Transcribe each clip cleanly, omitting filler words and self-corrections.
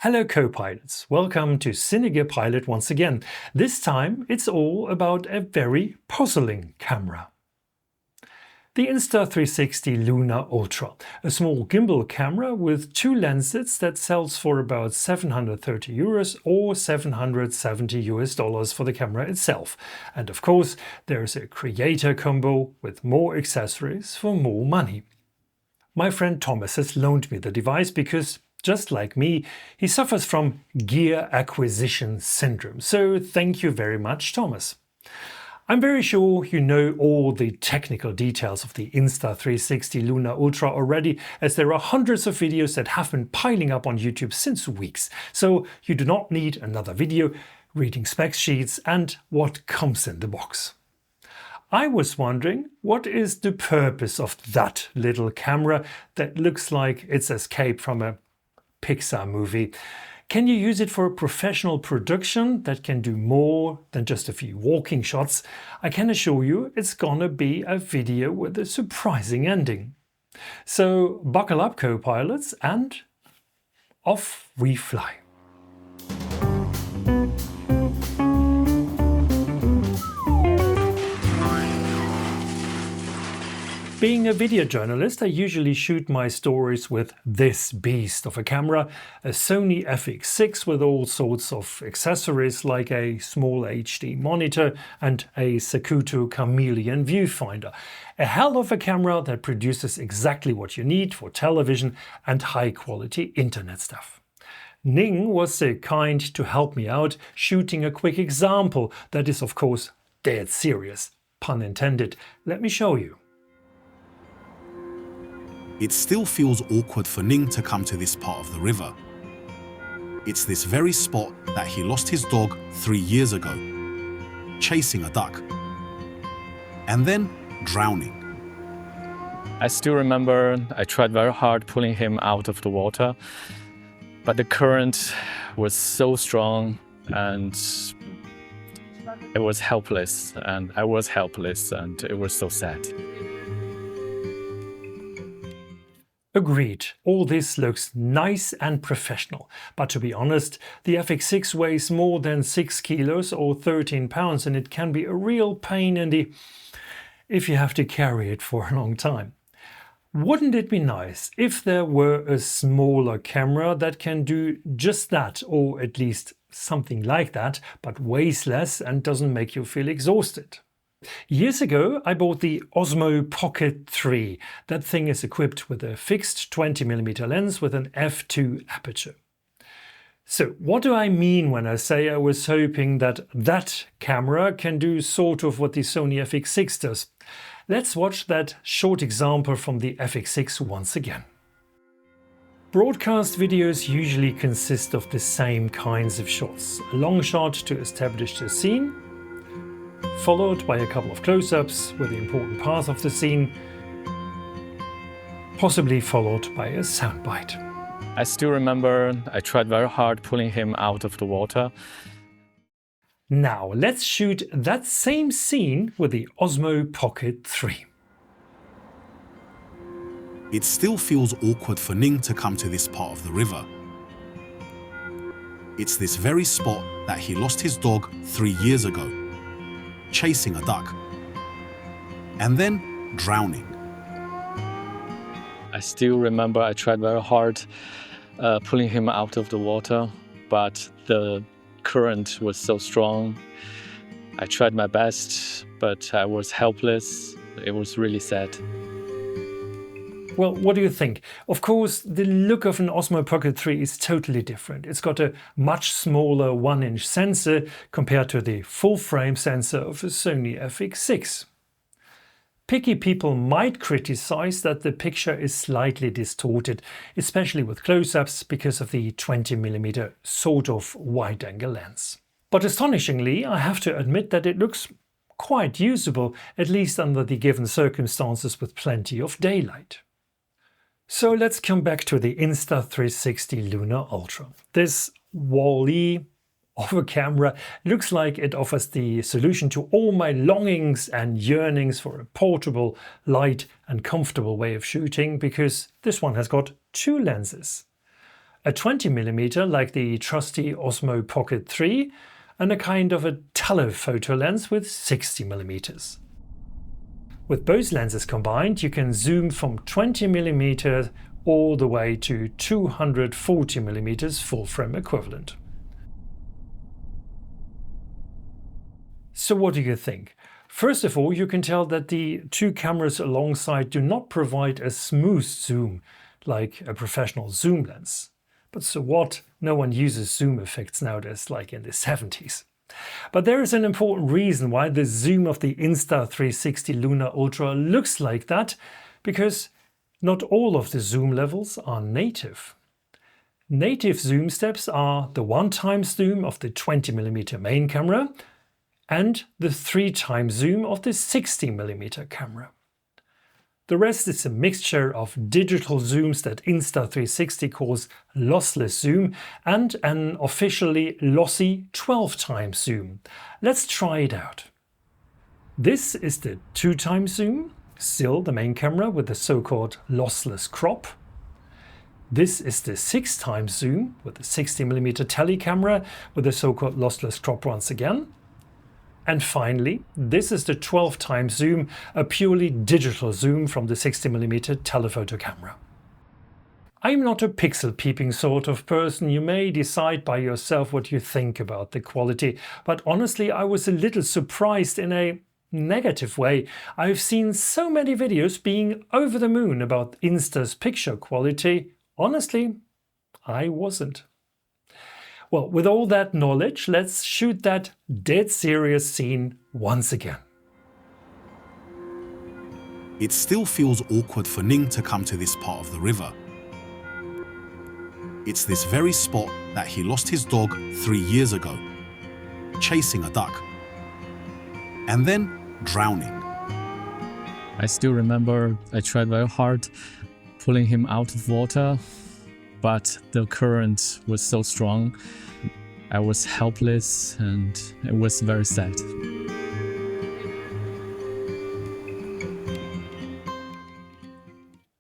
Hello co-pilots, welcome to Cinegear Pilot once again. This time it's all about a very puzzling camera. The Insta360 Luna Ultra, a small gimbal camera with two lenses that sells for about 730 euros or 770 US dollars for the camera itself. And of course there's a creator combo with more accessories for more money. My friend Thomas has loaned me the device because, just like me, he suffers from gear acquisition syndrome, so thank you very much, Thomas. I'm very sure you know all the technical details of the Insta360 Luna Ultra already, as there are hundreds of videos that have been piling up on YouTube since weeks, so you do not need another video reading spec sheets and what comes in the box. I was wondering, what is the purpose of that little camera that looks like it's escaped from a Pixar movie? Can you use it for a professional production that can do more than just a few walking shots? I can assure you it's gonna be a video with a surprising ending. So buckle up co-pilots and off we fly. Being a video journalist, I usually shoot my stories with this beast of a camera, a Sony FX6 with all sorts of accessories like a small HD monitor and a Sakuto Chameleon viewfinder. A hell of a camera that produces exactly what you need for television and high quality internet stuff. Ning was so kind to help me out shooting a quick example that is of course dead serious, pun intended. Let me show you. It still feels awkward for Ning to come to this part of the river. It's this very spot that he lost his dog 3 years ago, chasing a duck, and then drowning. I still remember I tried very hard pulling him out of the water, but the current was so strong and it was helpless, and I was helpless, and it was so sad. Agreed, all this looks nice and professional, but to be honest, the FX6 weighs more than 6 kilos or 13 pounds and it can be a real pain in the if you have to carry it for a long time. Wouldn't it be nice if there were a smaller camera that can do just that, or at least something like that, but weighs less and doesn't make you feel exhausted? Years ago I bought the Osmo Pocket 3. That thing is equipped with a fixed 20mm lens with an f2 aperture. So what do I mean when I say I was hoping that that camera can do sort of what the Sony FX6 does? Let's watch that short example from the FX6 once again. Broadcast videos usually consist of the same kinds of shots. A long shot to establish the scene, followed by a couple of close-ups with the important parts of the scene, possibly followed by a soundbite. I still remember I tried very hard pulling him out of the water. Now let's shoot that same scene with the Osmo Pocket 3. It still feels awkward for Ning to come to this part of the river. It's this very spot that he lost his dog 3 years ago, chasing a duck, and then drowning. I still remember I tried very hard pulling him out of the water, but the current was so strong. I tried my best, but I was helpless. It was really sad. Well, what do you think? Of course, the look of an Osmo Pocket 3 is totally different. It's got a much smaller 1-inch sensor compared to the full-frame sensor of a Sony FX6. Picky people might criticize that the picture is slightly distorted, especially with close-ups because of the 20mm sort of wide-angle lens. But astonishingly, I have to admit that it looks quite usable, at least under the given circumstances with plenty of daylight. So let's come back to the Insta360 Luna Ultra. This Wall-E of a camera looks like it offers the solution to all my longings and yearnings for a portable, light and comfortable way of shooting, because this one has got two lenses. a 20mm like the trusty Osmo Pocket 3, and a kind of a telephoto lens with 60mm. With both lenses combined, you can zoom from 20mm all the way to 240mm full frame equivalent. So what do you think? First of all, you can tell that the two cameras alongside do not provide a smooth zoom like a professional zoom lens. But so what? No one uses zoom effects nowadays like in the 70s. But there is an important reason why the zoom of the Insta360 Luna Ultra looks like that, because not all of the zoom levels are native. Native zoom steps are the 1x zoom of the 20mm main camera and the 3x zoom of the 60mm camera. The rest is a mixture of digital zooms that Insta360 calls lossless zoom and an officially lossy 12x zoom. Let's try it out. This is the 2x zoom, still the main camera with the so-called lossless crop. This is the 6x zoom with the 60mm tele camera with the so-called lossless crop once again. And finally, this is the 12x zoom, a purely digital zoom from the 60mm telephoto camera. I'm not a pixel peeping sort of person. You may decide by yourself what you think about the quality, but honestly I was a little surprised in a negative way. I've seen so many videos being over the moon about Insta's picture quality. Honestly, I wasn't. Well, with all that knowledge, let's shoot that dead serious scene once again. It still feels awkward for Ning to come to this part of the river. It's this very spot that he lost his dog 3 years ago, chasing a duck, and then drowning. I still remember I tried very hard pulling him out of water, but the current was so strong. I was helpless and it was very sad.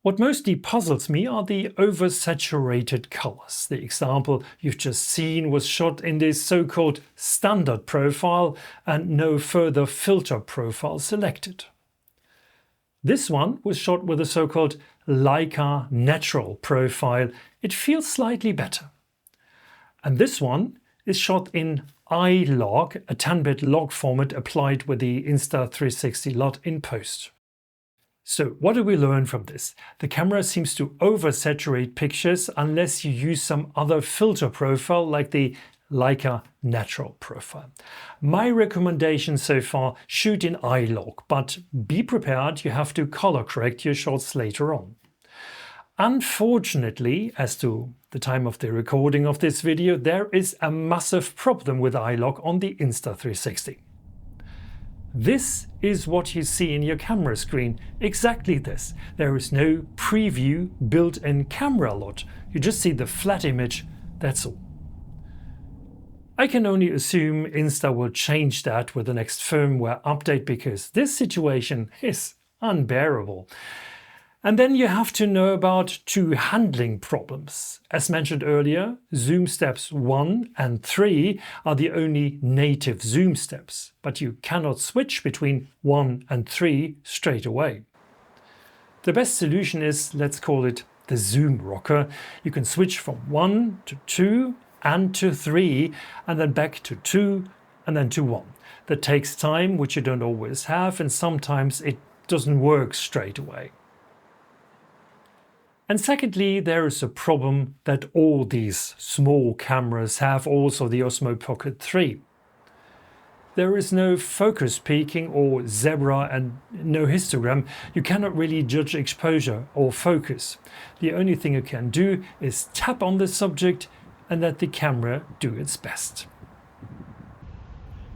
What mostly puzzles me are the oversaturated colors. The example you've just seen was shot in this so-called standard profile and no further filter profile selected. This one was shot with a so-called Leica natural profile. It feels slightly better. And this one is shot in iLog, a 10-bit log format applied with the Insta360 LUT in post. So what do we learn from this? The camera seems to oversaturate pictures unless you use some other filter profile like the Leica natural profile. My recommendation so far, shoot in iLog, but be prepared, you have to color correct your shots later on. Unfortunately, as to the time of the recording of this video, there is a massive problem with iLog on the Insta360. This is what you see in your camera screen, exactly this. There is no preview built-in camera LUT, you just see the flat image, that's all. I can only assume Insta will change that with the next firmware update, because this situation is unbearable. And then you have to know about two handling problems. As mentioned earlier, zoom steps 1 and 3 are the only native zoom steps, but you cannot switch between 1 and 3 straight away. The best solution is, let's call it the zoom rocker. You can switch from 1 to 2 and to 3 and then back to 2 and then to 1. That takes time, which you don't always have, and sometimes it doesn't work straight away. And secondly, there is a problem that all these small cameras have, also the Osmo Pocket 3. There is no focus peaking or zebra and no histogram. You cannot really judge exposure or focus. The only thing you can do is tap on the subject and let the camera do its best.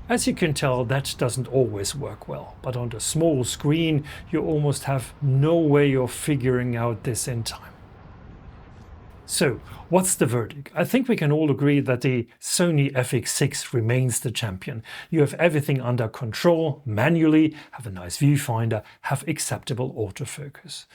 As you can tell, that doesn't always work well, but on the small screen you almost have no way of figuring out this in time. So, what's the verdict? I think we can all agree that the Sony FX6 remains the champion. You have everything under control, manually, have a nice viewfinder, have acceptable autofocus.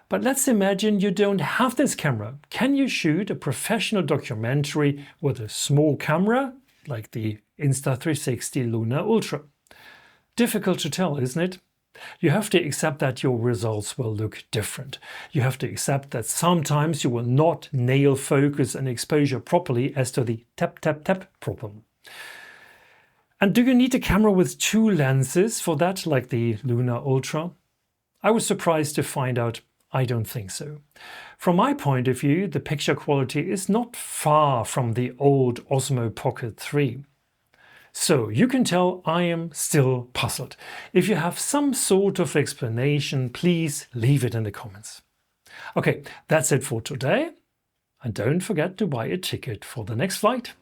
But let's imagine you don't have this camera. Can you shoot a professional documentary with a small camera, like the Insta360 Luna Ultra? Difficult to tell, isn't it? You have to accept that your results will look different. You have to accept that sometimes you will not nail focus and exposure properly as to the tap tap tap problem. And do you need a camera with 2 lenses for that, like the Luna Ultra? I was surprised to find out I don't think so. From my point of view, the picture quality is not far from the old Osmo Pocket 3. So you can tell I am still puzzled. If you have some sort of explanation, please leave it in the comments. Okay, that's it for today. And don't forget to buy a ticket for the next flight.